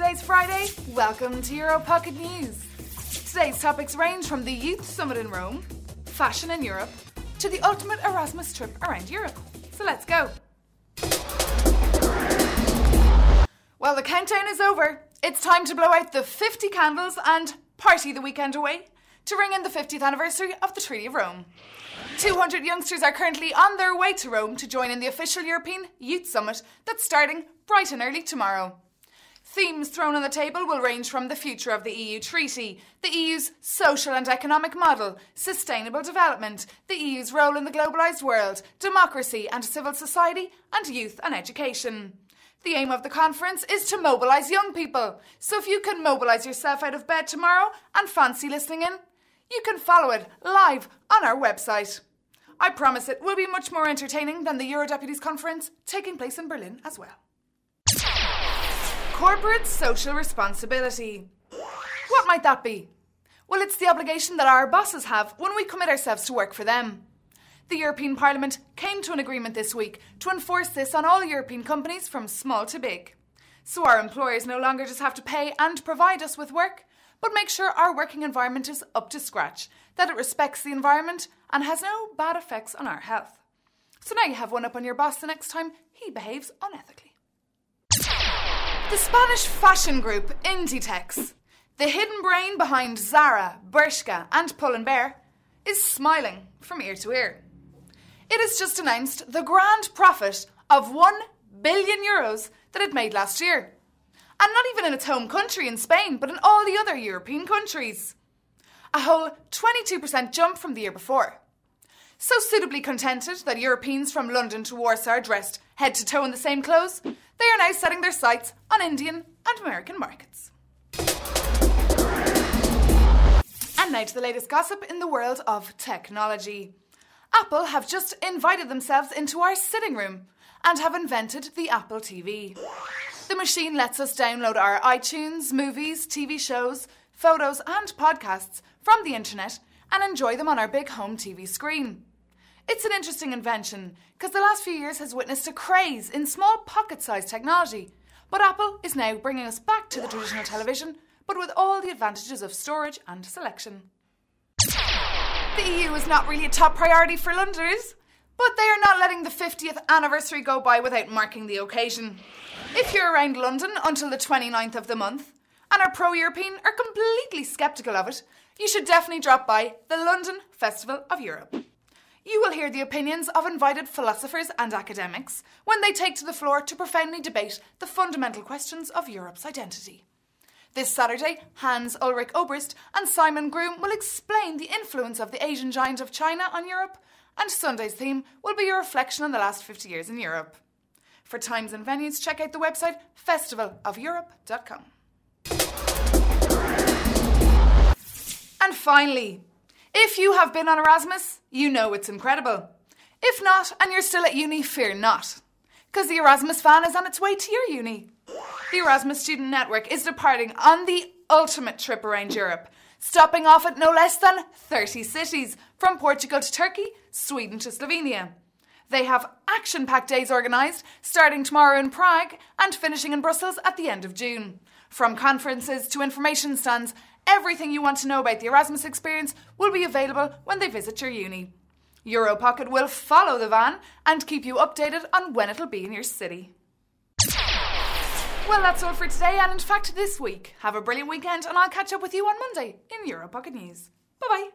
today's Friday. Welcome to EUROPOCKET News. Today's topics range from the Youth Summit in Rome, fashion in Europe, to the ultimate Erasmus trip around Europe. So let's go. Well, the countdown is over. It's time to blow out the 50 candles and party the weekend away to ring in the 50th anniversary of the Treaty of Rome. 200 youngsters are currently on their way to Rome to join in the official European Youth Summit that's starting bright and early tomorrow. Themes thrown on the table will range from the future of the EU Treaty, the EU's social and economic model, sustainable development, the EU's role in the globalised world, democracy and civil society, and youth and education. The aim of the conference is to mobilise young people, so if you can mobilise yourself out of bed tomorrow and fancy listening in, you can follow it live on our website. I promise it will be much more entertaining than the Eurodeputies Conference taking place in Berlin as well. Corporate social responsibility. What might that be? Well, it's the obligation that our bosses have when we commit ourselves to work for them. The European Parliament came to an agreement this week to enforce this on all European companies from small to big. So our employers no longer just have to pay and provide us with work, but make sure our working environment is up to scratch, that it respects the environment and has no bad effects on our health. So now you have one up on your boss the next time he behaves unethically. The Spanish fashion group Inditex, the hidden brain behind Zara, Bershka and Pull & Bear, is smiling from ear to ear. It has just announced the grand profit of €1 billion that it made last year. And not even in its home country in Spain, but in all the other European countries. A whole 22% jump from the year before. So suitably contented that Europeans from London to Warsaw are dressed head to toe in the same clothes, they are now setting their sights on Indian and American markets. And now to the latest gossip in the world of technology. Apple have just invited themselves into our sitting room and have invented the Apple TV. The machine lets us download our iTunes, movies, TV shows, photos and podcasts from the internet and enjoy them on our big home TV screen. It's an interesting invention because the last few years has witnessed a craze in small pocket-sized technology, but Apple is now bringing us back to the traditional television, but with all the advantages of storage and selection. The EU is not really a top priority for Londoners, but they are not letting the 50th anniversary go by without marking the occasion. If you're around London until the 29th of the month and are pro-European or completely sceptical of it, you should definitely drop by the London Festival of Europe. You will hear the opinions of invited philosophers and academics when they take to the floor to profoundly debate the fundamental questions of Europe's identity. This Saturday, Hans Ulrich Oberst and Simon Groom will explain the influence of the Asian giant of China on Europe, and Sunday's theme will be a reflection on the last 50 years in Europe. For times and venues, check out the website festivalofeurope.com. And finally, if you have been on Erasmus, you know it's incredible. If not, and you're still at uni, fear not, because the Erasmus van is on its way to your uni. The Erasmus Student Network is departing on the ultimate trip around Europe, stopping off at no less than 30 cities, from Portugal to Turkey, Sweden to Slovenia. They have action-packed days organised, starting tomorrow in Prague and finishing in Brussels at the end of June. From conferences to information stands, everything you want to know about the Erasmus experience will be available when they visit your uni. EuroPocket will follow the van and keep you updated on when it'll be in your city. Well, that's all for today and in fact this week. Have a brilliant weekend and I'll catch up with you on Monday in EuroPocket News. Bye-bye.